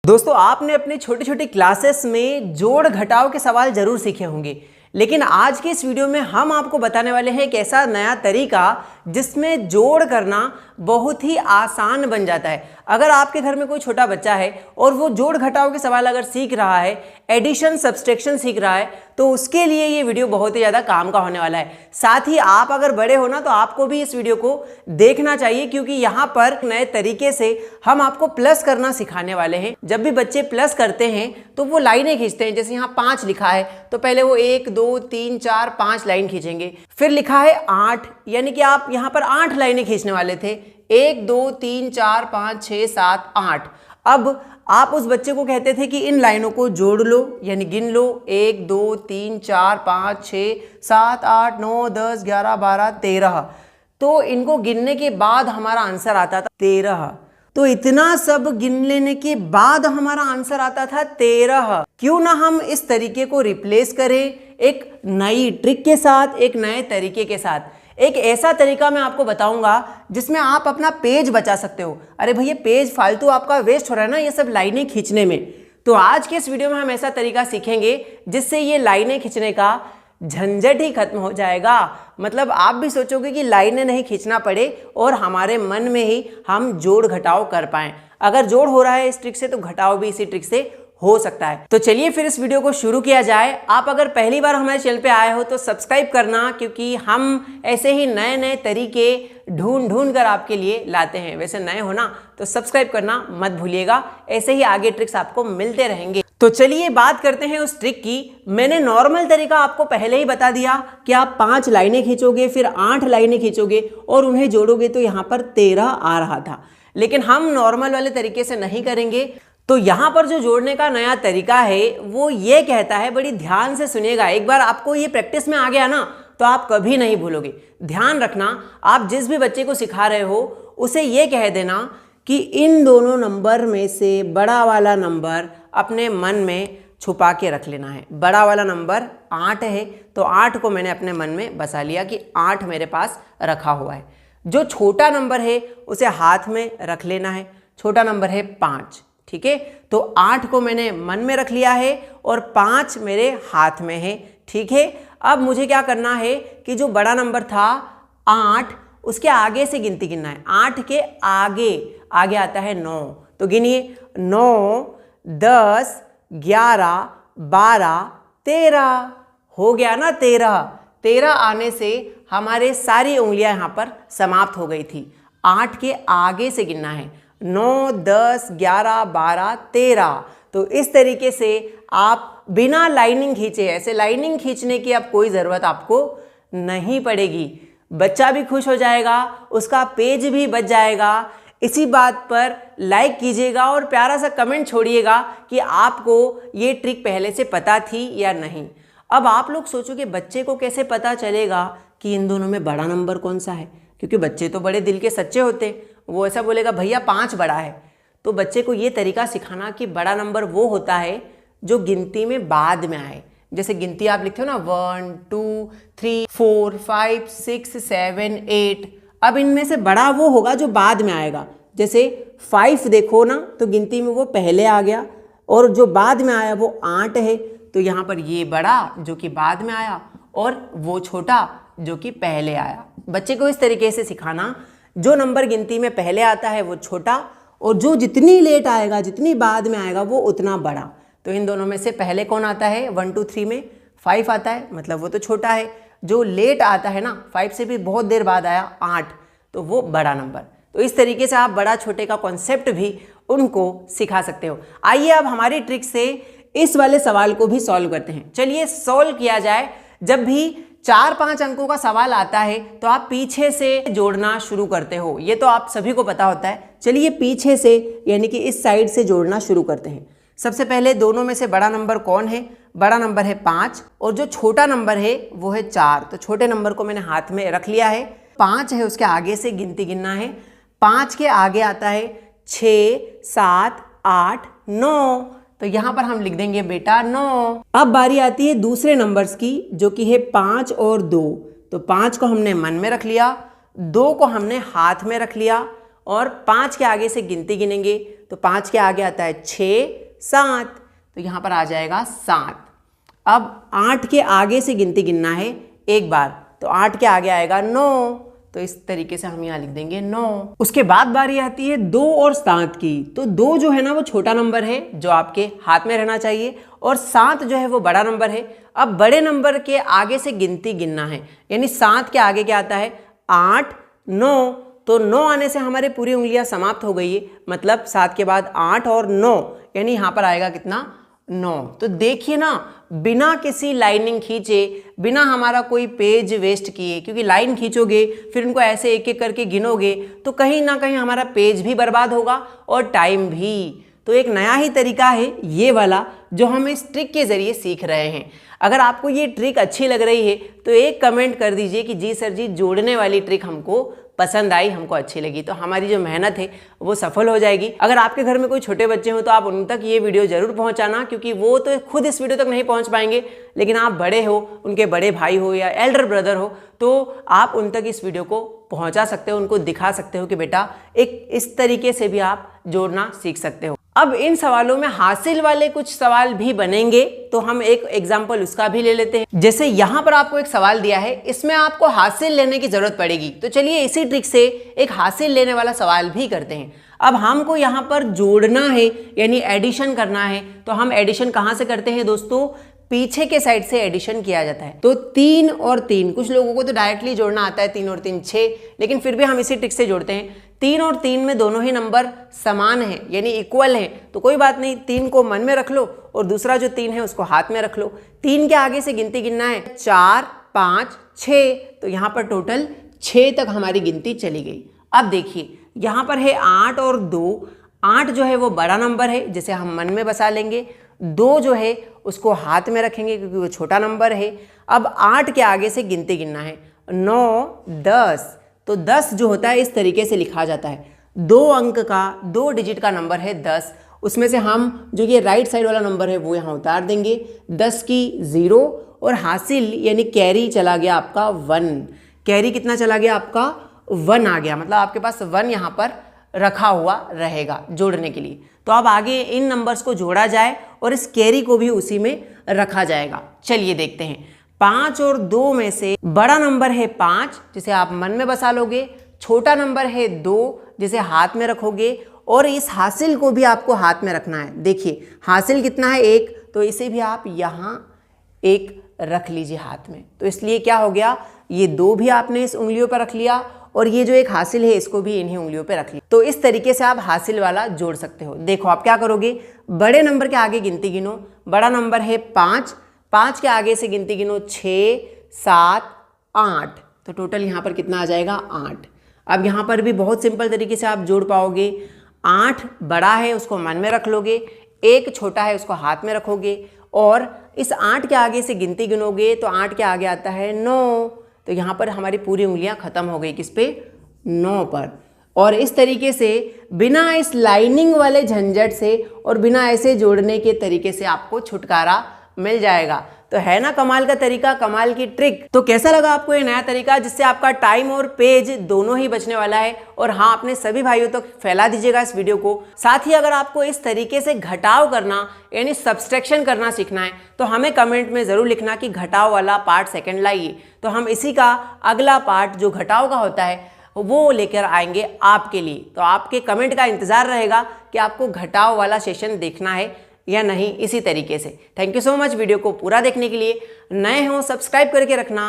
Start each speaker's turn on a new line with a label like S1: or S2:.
S1: दोस्तों आपने अपने छोटी छोटी क्लासेस में जोड़ घटाव के सवाल जरूर सीखे होंगे, लेकिन आज के इस वीडियो में हम आपको बताने वाले हैं एक ऐसा नया तरीका जिसमें जोड़ करना बहुत ही आसान बन जाता है। अगर आपके घर में कोई छोटा बच्चा है और वो जोड़ घटाव के सवाल अगर सीख रहा है, एडिशन सब्सट्रैक्शन सीख रहा है, तो उसके लिए ये वीडियो बहुत ही ज़्यादा काम का होने वाला है। साथ ही आप अगर बड़े हो ना तो आपको भी इस वीडियो को देखना चाहिए, क्योंकि यहाँ पर नए तरीके से हम आपको प्लस करना सिखाने वाले हैं। जब भी बच्चे प्लस करते हैं तो वो लाइनें खींचते हैं। जैसे यहाँ 5 लिखा है तो पहले वो 1 2 3 4 5 लाइन खींचेंगे। फिर लिखा है 8, यानी कि आप यहाँ पर 8 लाइनें खींचने वाले थे। 1 2 3 4 5 6 7 8। अब आप उस बच्चे को कहते थे कि इन लाइनों को जोड़ लो, यानी गिन लो 1 2 3 4 5 6 7 8 9 10 11 12 13। तो इनको गिनने के बाद हमारा आंसर आता था 13। तो इतना सब गिन लेने के बाद हमारा आंसर आता था 13। क्यों ना हम इस तरीके को रिप्लेस करें एक नई ट्रिक के साथ, एक नए तरीके के साथ। एक ऐसा तरीका मैं आपको बताऊंगा जिसमें आप अपना पेज बचा सकते हो। अरे भैया पेज फालतू आपका वेस्ट हो रहा है ना ये सब लाइनें खींचने में। तो आज के इस वीडियो में हम ऐसा तरीका सीखेंगे जिससे ये लाइनें खींचने का झंझट ही खत्म हो जाएगा। मतलब आप भी सोचोगे कि लाइनें नहीं खींचना पड़े और हमारे मन में ही हम जोड़ घटाव कर पाएं। अगर जोड़ हो रहा है इस ट्रिक से तो घटाव भी इसी ट्रिक से हो सकता है। तो चलिए फिर इस वीडियो को शुरू किया जाए। आप अगर पहली बार हमारे चैनल पे आए हो तो सब्सक्राइब करना, क्योंकि हम ऐसे ही नए नए तरीके ढूंढ कर आपके लिए लाते हैं। वैसे नए हो ना तो सब्सक्राइब करना मत भूलिएगा, ऐसे ही आगे ट्रिक्स आपको मिलते रहेंगे। तो चलिए बात करते हैं उस ट्रिक की। मैंने नॉर्मल तरीका आपको पहले ही बता दिया कि आप 5 लाइनें खींचोगे, फिर 8 लाइनें खींचोगे और उन्हें जोड़ोगे तो यहाँ पर 13 आ रहा था। लेकिन हम नॉर्मल वाले तरीके से नहीं करेंगे। तो यहाँ पर जो जोड़ने का नया तरीका है वो ये कहता है, बड़ी ध्यान से सुनिएगा। एक बार आपको ये प्रैक्टिस में आ गया ना तो आप कभी नहीं भूलोगे। ध्यान रखना, आप जिस भी बच्चे को सिखा रहे हो उसे ये कह देना कि इन दोनों नंबर में से बड़ा वाला नंबर अपने मन में छुपा के रख लेना है। बड़ा वाला नंबर 8 है तो 8 को मैंने अपने मन में बसा लिया कि 8 मेरे पास रखा हुआ है। जो छोटा नंबर है उसे हाथ में रख लेना है। छोटा नंबर है 5, ठीक है। तो 8 को मैंने मन में रख लिया है और 5 मेरे हाथ में है, ठीक है। अब मुझे क्या करना है कि जो बड़ा नंबर था 8, उसके आगे से गिनती गिनना है। 8 के आगे आता है 9, तो गिनिए 9 10 11 12 13। हो गया ना 13 आने से हमारे सारी उंगलियां यहाँ पर समाप्त हो गई थी। 8 के आगे से गिनना है 9 10 11 12 13। तो इस तरीके से आप बिना लाइनिंग खींचे, ऐसे लाइनिंग खींचने की अब कोई ज़रूरत आपको नहीं पड़ेगी। बच्चा भी खुश हो जाएगा, उसका पेज भी बच जाएगा। इसी बात पर लाइक कीजिएगा और प्यारा सा कमेंट छोड़िएगा कि आपको ये ट्रिक पहले से पता थी या नहीं। अब आप लोग सोचो कि बच्चे को कैसे पता चलेगा कि इन दोनों में बड़ा नंबर कौन सा है, क्योंकि बच्चे तो बड़े दिल के सच्चे होते हैं। वो ऐसा बोलेगा भैया 5 बड़ा है। तो बच्चे को ये तरीका सिखाना कि बड़ा नंबर वो होता है जो गिनती में बाद में आए। जैसे गिनती आप लिखते हो ना 1 2 3 4 5 6 7 8। अब इनमें से बड़ा वो होगा जो बाद में आएगा। जैसे 5 देखो ना तो गिनती में वो पहले आ गया और जो बाद में आया वो 8 है। तो यहाँ पर ये बड़ा जो कि बाद में आया और वो छोटा जो कि पहले आया। बच्चे को इस तरीके से सिखाना, जो नंबर गिनती में पहले आता है वो छोटा और जो जितनी लेट आएगा, जितनी बाद में आएगा वो उतना बड़ा। तो इन दोनों में से पहले कौन आता है 1 2 3 में 5 आता है, मतलब वो तो छोटा है। जो लेट आता है ना 5 से भी बहुत देर बाद आया 8, तो वो बड़ा नंबर। तो इस तरीके से आप बड़ा छोटे का कॉन्सेप्ट भी उनको सिखा सकते हो। आइए अब हमारी ट्रिक से इस वाले सवाल को भी सॉल्व करते हैं। चलिए सॉल्व किया जाए। जब भी 4-5 अंकों का सवाल आता है तो आप पीछे से जोड़ना शुरू करते हो, ये तो आप सभी को पता होता है। चलिए पीछे से यानी कि इस साइड से जोड़ना शुरू करते हैं। सबसे पहले दोनों में से बड़ा नंबर कौन है? बड़ा नंबर है 5 और जो छोटा नंबर है वो है 4। तो छोटे नंबर को मैंने हाथ में रख लिया है। 5 है, उसके आगे से गिनती गिनना है। 5 के आगे आता है 6 7 8 9। तो यहाँ पर हम लिख देंगे बेटा 9। अब बारी आती है दूसरे नंबर्स की, जो कि है 5 और 2। तो 5 को हमने मन में रख लिया, 2 को हमने हाथ में रख लिया और 5 के आगे से गिनती गिनेंगे तो 5 के आगे आता है 6, 7, तो यहाँ पर आ जाएगा 7। अब 8 के आगे से गिनती गिनना है एक बार, तो 8 के आगे आएगा 9, तो इस तरीके से हम यहाँ लिख देंगे 9। उसके बाद बारी आती है 2 और 7 की। तो 2 जो है ना वो छोटा नंबर है जो आपके हाथ में रहना चाहिए, और 7 जो है वो बड़ा नंबर है। अब बड़े नंबर के आगे से गिनती गिनना है, यानी 7 के आगे क्या आता है 8, 9, तो 9 आने से हमारे पूरी उंगलियां समाप्त हो गई है, मतलब 7 के बाद 8 और 9, यानी यहाँ पर आएगा कितना 9। तो देखिए ना, बिना किसी लाइनिंग खींचे, बिना हमारा कोई पेज वेस्ट किए, क्योंकि लाइन खींचोगे फिर उनको ऐसे एक एक करके गिनोगे तो कहीं ना कहीं हमारा पेज भी बर्बाद होगा और टाइम भी। तो एक नया ही तरीका है ये वाला जो हम इस ट्रिक के ज़रिए सीख रहे हैं। अगर आपको ये ट्रिक अच्छी लग रही है तो एक कमेंट कर दीजिए कि जी सर जी, जोड़ने वाली ट्रिक हमको पसंद आई, हमको अच्छी लगी, तो हमारी जो मेहनत है वो सफल हो जाएगी। अगर आपके घर में कोई छोटे बच्चे हो तो आप उन तक ये वीडियो जरूर पहुंचाना, क्योंकि वो तो खुद इस वीडियो तक नहीं पहुंच पाएंगे, लेकिन आप बड़े हो, उनके बड़े भाई हो या एल्डर ब्रदर हो, तो आप उन तक इस वीडियो को पहुंचा सकते हो, उनको दिखा सकते हो कि बेटा एक इस तरीके से भी आप जोड़ना सीख सकते हो। अब इन सवालों में हासिल वाले कुछ सवाल भी बनेंगे, तो हम एक एग्जाम्पल उसका भी ले लेते हैं। जैसे यहाँ पर आपको एक सवाल दिया है, इसमें आपको हासिल लेने की जरूरत पड़ेगी, तो चलिए इसी ट्रिक से एक हासिल लेने वाला सवाल भी करते हैं। अब हमको यहाँ पर जोड़ना है, यानी एडिशन करना है, तो हम एडिशन कहाँ से करते हैं दोस्तों, पीछे के साइड से एडिशन किया जाता है। तो 3 और 3, कुछ लोगों को तो डायरेक्टली जोड़ना आता है, 3 और 3 6, लेकिन फिर भी हम इसी ट्रिक से जोड़ते हैं। 3 और 3 में दोनों ही नंबर समान हैं, यानी इक्वल हैं, तो कोई बात नहीं, 3 को मन में रख लो और दूसरा जो 3 है उसको हाथ में रख लो। 3 के आगे से गिनती गिनना है 4, 5, 6, तो यहाँ पर टोटल 6 तक हमारी गिनती चली गई। अब देखिए यहाँ पर है 8 और 2, 8 जो है वो बड़ा नंबर है जिसे हम मन में बसा लेंगे, 2 जो है उसको हाथ में रखेंगे क्योंकि वो छोटा नंबर है। अब 8 के आगे से गिनती गिनना है 9, 10, तो 10 जो होता है इस तरीके से लिखा जाता है, 2 अंक का 2 डिजिट का नंबर है 10, उसमें से हम जो ये राइट साइड वाला नंबर है वो यहाँ उतार देंगे, 10 की 0 और हासिल यानी कैरी चला गया आपका 1। कैरी कितना चला गया आपका 1 आ गया, मतलब आपके पास 1 यहाँ पर रखा हुआ रहेगा जोड़ने के लिए। तो अब आगे इन नंबर्स को जोड़ा जाए और इस कैरी को भी उसी में रखा जाएगा। चलिए देखते हैं, 5 और 2 में से बड़ा नंबर है 5 जिसे आप मन में बसा लोगे, छोटा नंबर है 2 जिसे हाथ में रखोगे, और इस हासिल को भी आपको हाथ में रखना है। देखिए हासिल कितना है 1, तो इसे भी आप यहाँ 1 रख लीजिए हाथ में, तो इसलिए क्या हो गया, ये 2 भी आपने इस उंगलियों पर रख लिया और ये जो एक हासिल है इसको भी इन्हीं उंगलियों पे रख लिया। तो इस तरीके से आप हासिल वाला जोड़ सकते हो। देखो आप क्या करोगे, बड़े नंबर के आगे गिनती गिनो, बड़ा नंबर है 5, 5 के आगे से गिनती गिनो 6, 7, 8, तो टोटल यहाँ पर कितना आ जाएगा 8। अब यहाँ पर भी बहुत सिंपल तरीके से आप जोड़ पाओगे, 8 बड़ा है उसको मन में रख लोगे, 1 छोटा है उसको हाथ में रखोगे, और इस 8 के आगे से गिनती गिनोगे तो 8 के आगे आता है 9, तो यहाँ पर हमारी पूरी उंगलियां खत्म हो गई किस पे, 9 पर। और इस तरीके से बिना इस लाइनिंग वाले झंझट से और बिना ऐसे जोड़ने के तरीके से आपको छुटकारा मिल जाएगा। तो है ना कमाल का तरीका, कमाल की ट्रिक। तो कैसा लगा आपको ये नया तरीका, जिससे आपका टाइम और पेज दोनों ही बचने वाला है। और हाँ, अपने सभी भाइयों तक फैला दीजिएगा इस वीडियो को। साथ ही अगर आपको इस तरीके से घटाव करना यानी सब्सट्रैक्शन करना सीखना है तो हमें कमेंट में जरूर लिखना कि घटाव वाला पार्ट सेकंड लाइए, तो हम इसी का अगला पार्ट जो घटाव का होता है वो लेकर आएंगे आपके लिए। तो आपके कमेंट का इंतजार रहेगा कि आपको घटाव वाला सेशन देखना है या नहीं, इसी तरीके से। Thank you so much video को पूरा देखने के लिए। नए हो सब्सक्राइब करके रखना।